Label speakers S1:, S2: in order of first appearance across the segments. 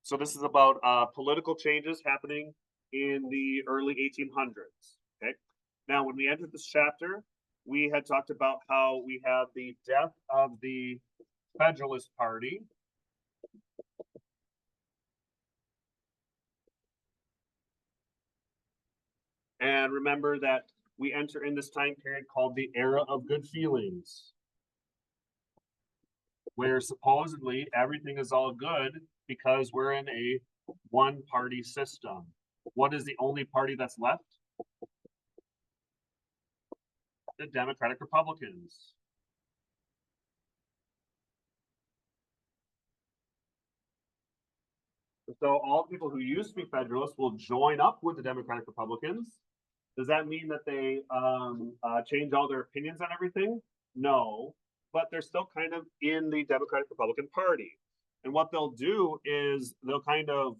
S1: So this is about political changes happening in the early 1800s. Okay. Now, when we entered this chapter, we had talked about how we have the death of the Federalist Party. And remember that we enter in this time period called the era of good feelings, where supposedly everything is all good because we're in a one-party system. What is the only party that's left? The Democratic Republicans. So all people who used to be Federalists will join up with the Democratic Republicans. Does that mean that they change all their opinions on everything? No, but they're still kind of in the Democratic Republican Party. And what they'll do is they'll kind of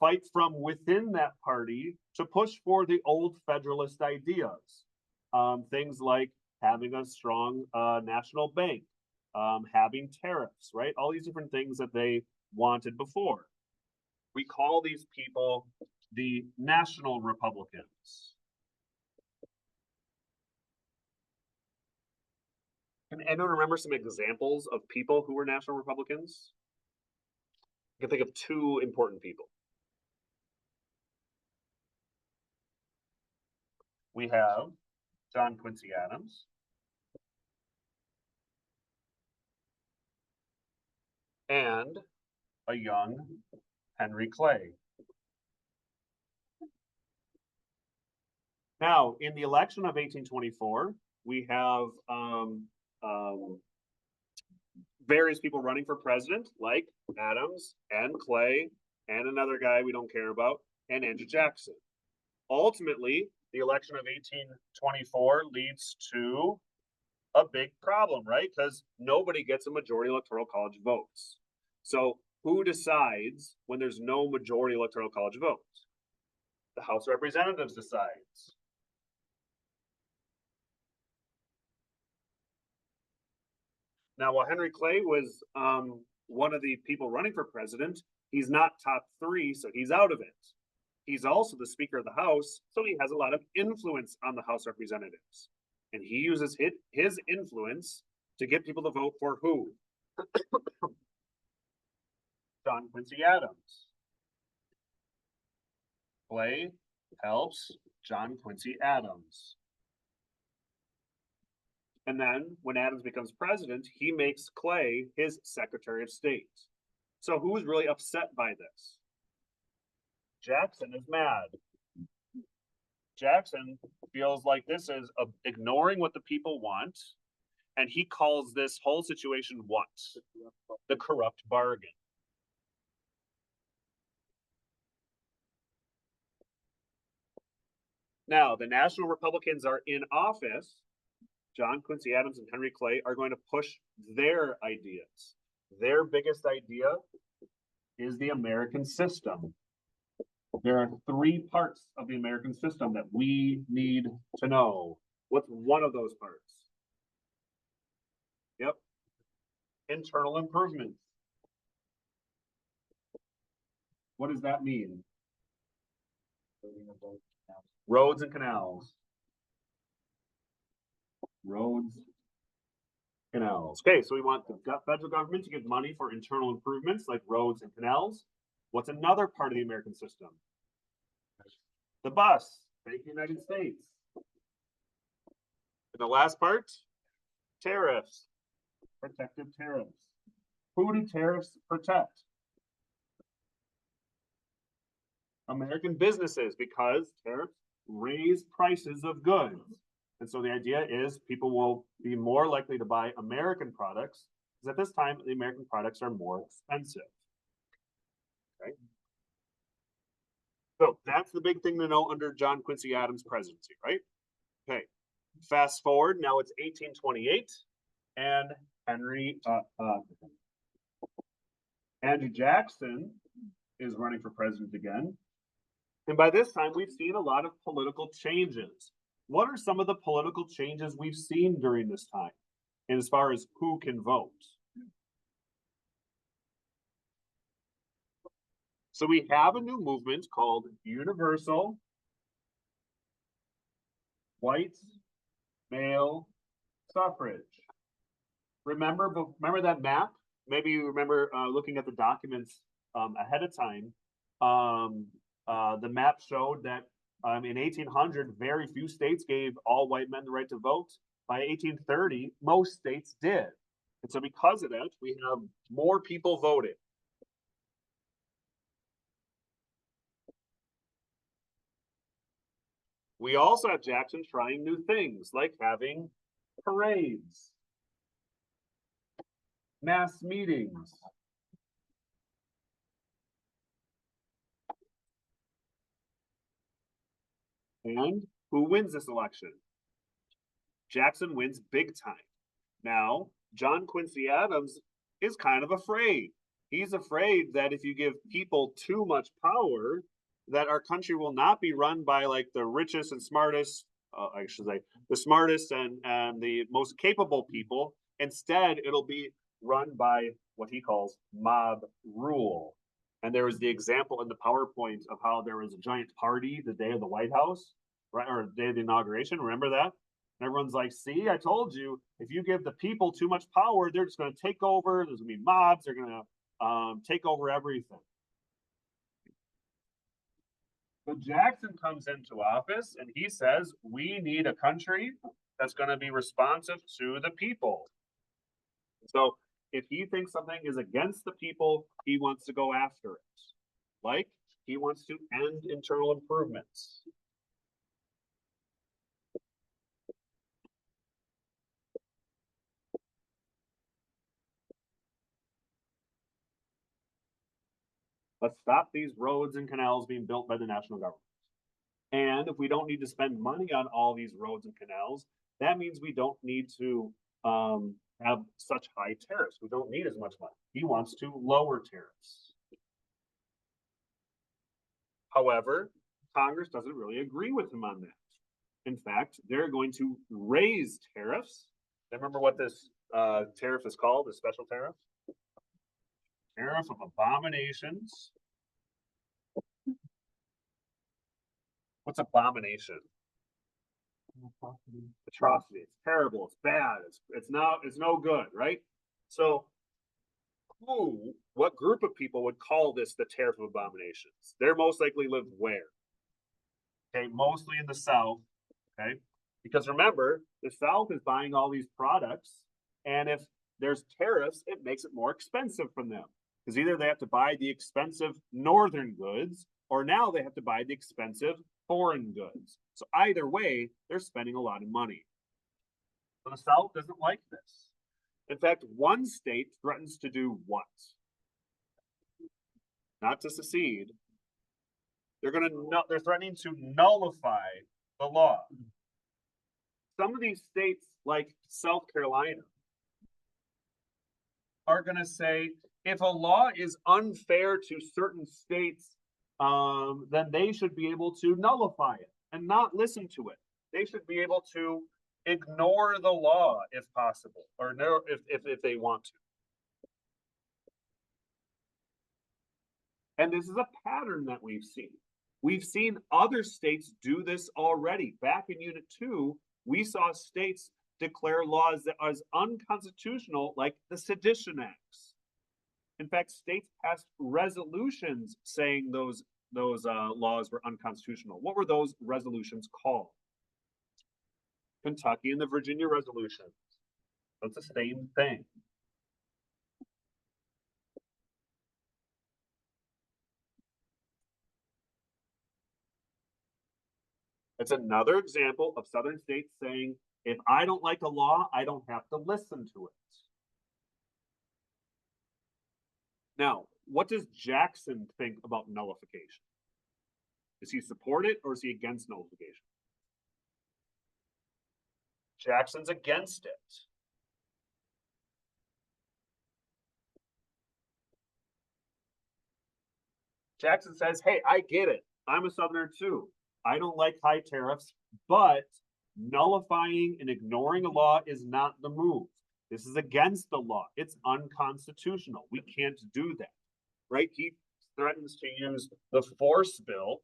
S1: fight from within that party to push for the old Federalist ideas. Things like having a strong national bank, having tariffs, right? All these different things that they wanted before. We call these people the National Republicans. Can anyone remember some examples of people who were National Republicans? I can think of two important people. We have John Quincy Adams and a young Henry Clay. Now, in the election of 1824, we have various people running for president, like Adams and Clay and another guy we don't care about, and Andrew Jackson. Ultimately, the election of 1824 leads to a big problem, right? Because nobody gets a majority electoral college votes. So who decides when there's no majority electoral college votes? The House of Representatives decides. Now, while Henry Clay was one of the people running for president, he's not top three, so he's out of it. He's also the Speaker of the House, so he has a lot of influence on the House of Representatives. And he uses his influence to get people to vote for who? John Quincy Adams. Clay helps John Quincy Adams. And then when Adams becomes president, he makes Clay his Secretary of State. So who's really upset by this? Jackson is mad. Jackson feels like this is ignoring what the people want, and he calls this whole situation what? The corrupt bargain. Now, the National Republicans are in office. John Quincy Adams and Henry Clay are going to push their ideas. Their biggest idea is the American system. There are three parts of the American system that we need to know. What's one of those parts? Yep. Internal improvements. What does that mean? Roads and canals. Roads, canals. Okay, so we want the federal government to give money for internal improvements like roads and canals. What's another part of the American system? The bus. Thank you, United States. And the last part, tariffs. Protective tariffs. Who do tariffs protect? American businesses, because tariffs raise prices of goods. And so the idea is people will be more likely to buy American products, because at this time, the American products are more expensive. Okay. So that's the big thing to know under John Quincy Adams' presidency, right? Okay. Fast forward, now it's 1828, and Andrew Jackson is running for president again. And by this time, we've seen a lot of political changes. What are some of the political changes we've seen during this time? And as far as who can vote? So we have a new movement called universal white male suffrage. Remember that map? Maybe you remember looking at the documents ahead of time. The map showed that in 1800, very few states gave all white men the right to vote. By 1830, most states did. And so because of that, we have more people voting. We also have Jackson trying new things, like having parades, mass meetings. And who wins this election? Jackson wins big time. Now, John Quincy Adams is kind of afraid. He's afraid that if you give people too much power, that our country will not be run by like the richest and smartest, I should say, the smartest and the most capable people. Instead, it'll be run by what he calls mob rule. And there was the example in the PowerPoint of how there was a giant party the day of the White House, right, or the day of the inauguration. Remember that? And everyone's like, see, I told you, if you give the people too much power, they're just going to take over. There's going to be mobs. They're going to take over everything. So Jackson comes into office and he says, we need a country that's going to be responsive to the people. So if he thinks something is against the people, he wants to go after it. Like he wants to end internal improvements. Let's stop these roads and canals being built by the national government. And if we don't need to spend money on all these roads and canals, that means we don't need to have such high tariffs. We don't need as much money. He wants to lower tariffs. However, Congress doesn't really agree with him on that. In fact, they're going to raise tariffs. Remember what this tariff is called, the special tariff? Tariff of abominations. What's abomination? Atrocity. It's terrible. It's bad. It's no good, right? So what group of people would call this the tariff of abominations? They're most likely live where? Okay, mostly in the South. Okay, because remember, the South is buying all these products, and if there's tariffs, it makes it more expensive for them. Because either they have to buy the expensive northern goods, or now they have to buy the expensive foreign goods. So either way, they're spending a lot of money. So the South doesn't like this. In fact, one state threatens to do what? Not to secede. They're threatening to nullify the law. Some of these states, like South Carolina, are going to say if a law is unfair to certain states, then they should be able to nullify it and not listen to it. They should be able to ignore the law if possible, or no, if they want to. And this is a pattern that we've seen. We've seen other states do this already. Back in Unit 2, we saw states declare laws that are unconstitutional, like the Sedition Acts. In fact, states passed resolutions saying those laws were unconstitutional. What were those resolutions called? Kentucky and the Virginia resolutions. It's the same thing. It's another example of Southern states saying, if I don't like a law, I don't have to listen to it. Now, what does Jackson think about nullification? Does he support it or is he against nullification? Jackson's against it. Jackson says, hey, I get it. I'm a Southerner too. I don't like high tariffs, but nullifying and ignoring a law is not the move. This is against the law. It's unconstitutional. We can't do that, right? threatens to use the force bill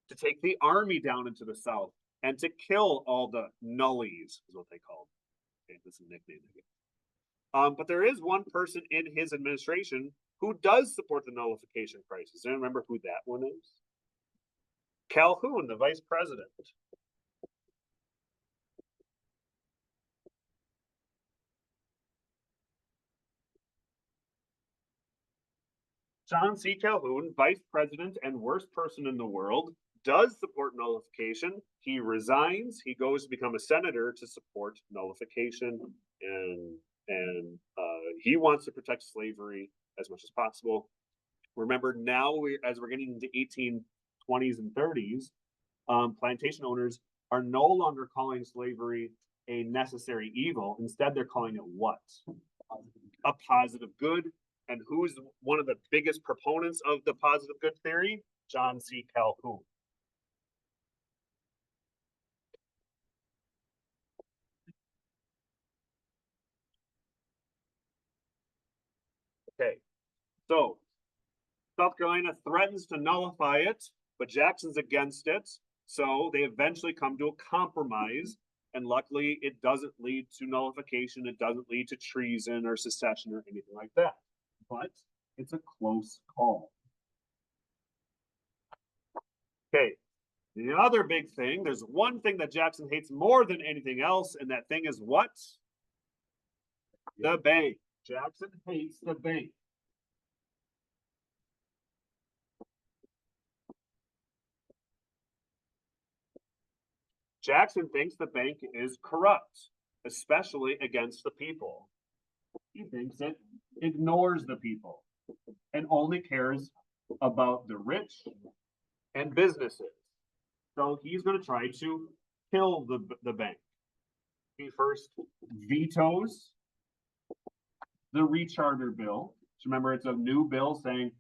S1: to take the army down into the South and to kill all the nullies, is what they call them. Okay, this is a nickname. But there is one person in his administration who does support the nullification crisis. Do you remember who that one is? Calhoun, the vice president. John C. Calhoun, vice president and worst person in the world, does support nullification. He resigns. He goes to become a senator to support nullification, and he wants to protect slavery as much as possible. Remember, now as we're getting into 1820s and 30s, plantation owners are no longer calling slavery a necessary evil. Instead, they're calling it what? A positive good. And who's one of the biggest proponents of the positive good theory? John C. Calhoun. Okay, so South Carolina threatens to nullify it, but Jackson's against it. So they eventually come to a compromise. And luckily, it doesn't lead to nullification. It doesn't lead to treason or secession or anything like that. But it's a close call. Okay, the other big thing, there's one thing that Jackson hates more than anything else, and that thing is what? The bank. Jackson hates the bank. Jackson thinks the bank is corrupt, especially against the people. He thinks it ignores the people and only cares about the rich and businesses. So he's going to try to kill the bank. He first vetoes the recharter bill. So remember, it's a new bill saying,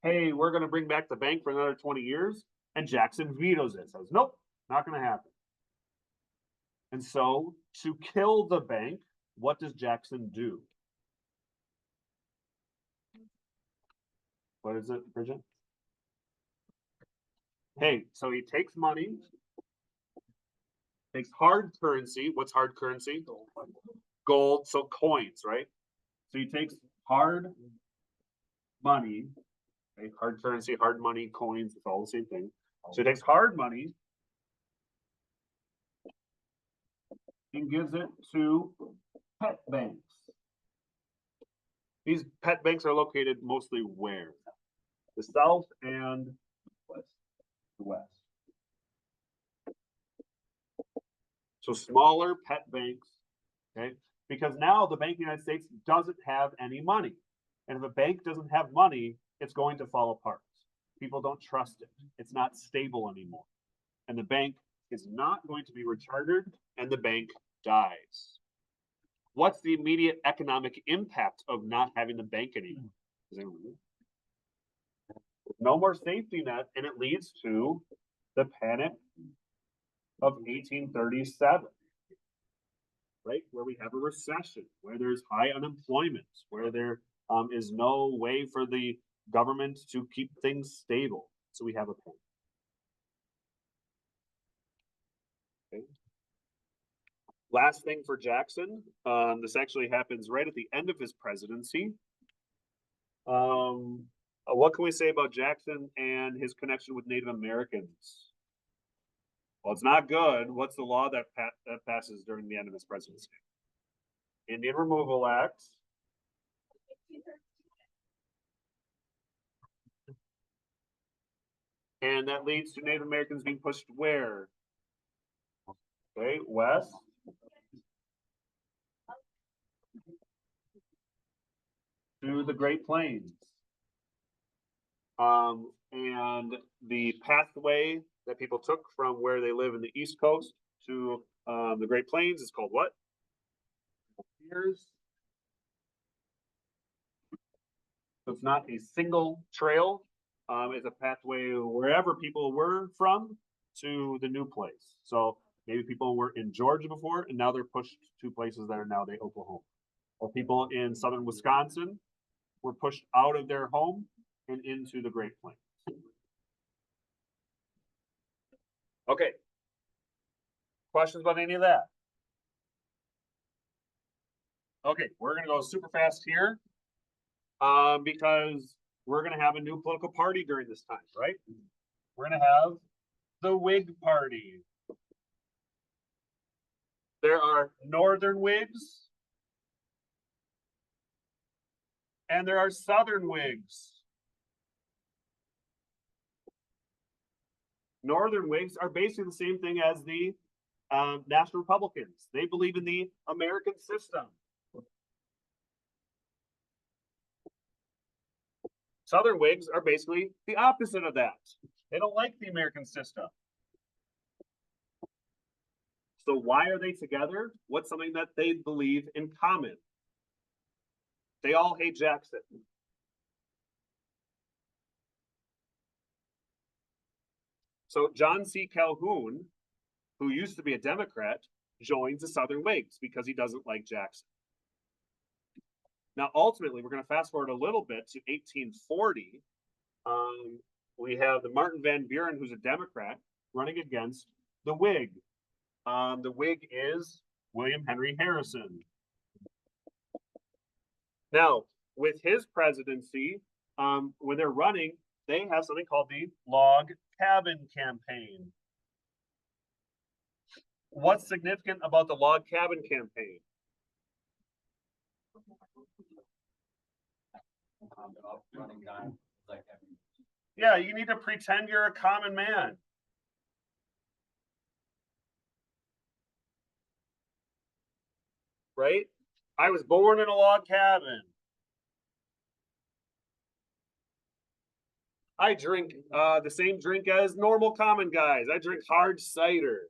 S1: hey, we're going to bring back the bank for another 20 years. And Jackson vetoes it, says, nope, not going to happen. And so to kill the bank, what does Jackson do? What is it, Bridget? Hey, so he takes money, takes hard currency. What's hard currency? Gold, so coins, right? So he takes hard money, okay? Hard currency, hard money, coins, it's all the same thing. So he takes hard money and gives it to pet banks. These pet banks are located mostly where? The South and the West. So smaller pet banks, okay? Because now the Bank of the United States doesn't have any money. And if a bank doesn't have money, it's going to fall apart. People don't trust it. It's not stable anymore. And the bank is not going to be rechartered, and the bank dies. What's the immediate economic impact of not having the bank anymore? No more safety net, and it leads to the Panic of 1837, right? Where we have a recession, where there's high unemployment, where there is no way for the government to keep things stable. So we have a panic. Okay. Last thing for Jackson, this actually happens right at the end of his presidency. What can we say about Jackson and his connection with Native Americans? Well, it's not good. What's the law that passes during the end of his presidency? Indian Removal Act. And that leads to Native Americans being pushed where? Okay, west. To the Great Plains. And the pathway that people took from where they live in the East Coast to the Great Plains is called what? Years. So it's not a single trail. It's a pathway wherever people were from to the new place. So maybe people were in Georgia before, and now they're pushed to places that are nowadays Oklahoma. Or people in southern Wisconsin were pushed out of their home and into the Great Plains. Okay. Questions about any of that? Okay, we're going to go super fast here because we're going to have a new political party during this time, right? We're going to have the Whig Party. There are Northern Whigs and there are Southern Whigs. Northern Whigs are basically the same thing as the National Republicans. They believe in the American system. Southern Whigs are basically the opposite of that. They don't like the American system. So why are they together? What's something that they believe in common? They all hate Jackson. So John C. Calhoun, who used to be a Democrat, joins the Southern Whigs because he doesn't like Jackson. Now, ultimately, we're going to fast forward a little bit to 1840. We have the Martin Van Buren, who's a Democrat, running against the Whig. The Whig is William Henry Harrison. Now, with his presidency, when they're running, they have something called the Log Cabin Campaign. What's significant about the Log Cabin Campaign? Yeah, you need to pretend you're a common man. Right? I was born in a log cabin. I drink the same drink as normal common guys. I drink hard cider.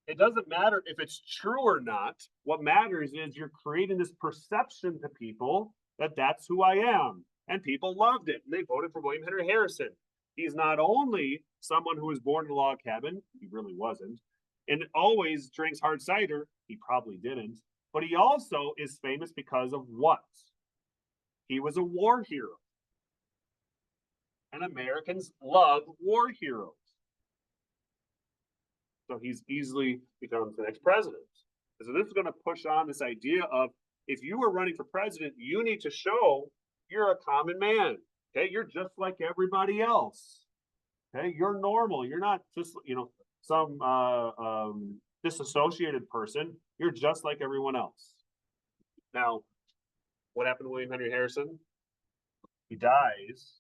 S1: It doesn't matter if it's true or not. What matters is you're creating this perception to people that that's who I am. And people loved it. And they voted for William Henry Harrison. He's not only someone who was born in a log cabin, he really wasn't, and always drinks hard cider, he probably didn't, but he also is famous because of what? He was a war hero. And Americans love war heroes. So he's easily becomes the next president. So this is going to push on this idea of if you are running for president, you need to show you're a common man. Okay, you're just like everybody else. Okay, you're normal. You're not just some disassociated person. You're just like everyone else. Now, what happened to William Henry Harrison? He dies.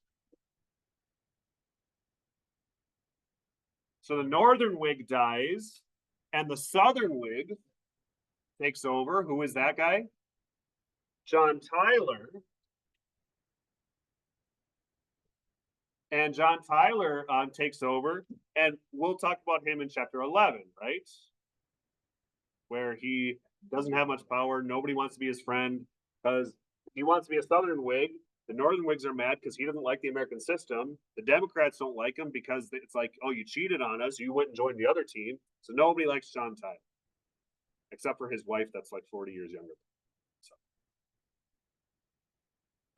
S1: So the Northern Whig dies, and the Southern Whig takes over. Who is that guy? John Tyler. And John Tyler takes over, and we'll talk about him in chapter 11, right? Where he doesn't have much power. Nobody wants to be his friend because he wants to be a Southern Whig. The Northern Whigs are mad because he doesn't like the American system. The Democrats don't like him because it's like, oh, you cheated on us. You went and joined the other team. So nobody likes John Tyler, except for his wife that's like 40 years younger. So.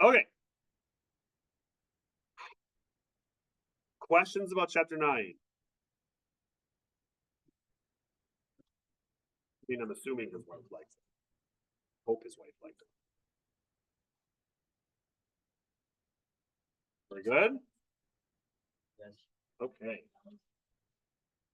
S1: Okay. Questions about chapter 9? I mean, I'm assuming his wife likes it. Hope his wife liked it. Very good. Yes. Okay.